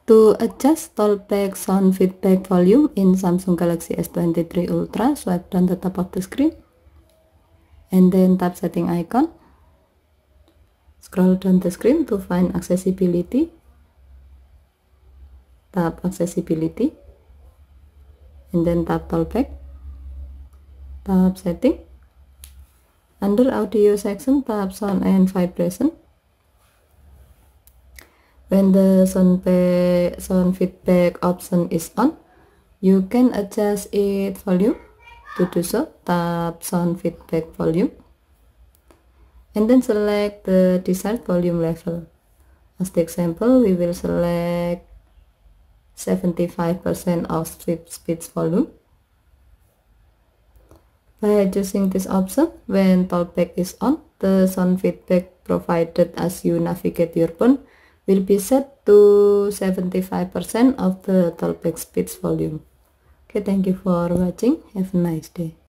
To adjust talkback sound feedback volume in Samsung Galaxy S23 Ultra, swipe down the top of the screen and then tap setting icon. Scroll down the screen to find accessibility. Tap accessibility and then tap talkback. Tap setting. Under audio section, tap sound and vibration. When the sound feedback option is on, you can adjust its volume. To do so, tap sound feedback volume and then select the desired volume level. As the example, we will select 75% of speech volume. By choosing this option, when talkback is on, the sound feedback provided as you navigate your phone will be set to 75% of the talkback speech volume. Okay, thank you for watching. Have a nice day.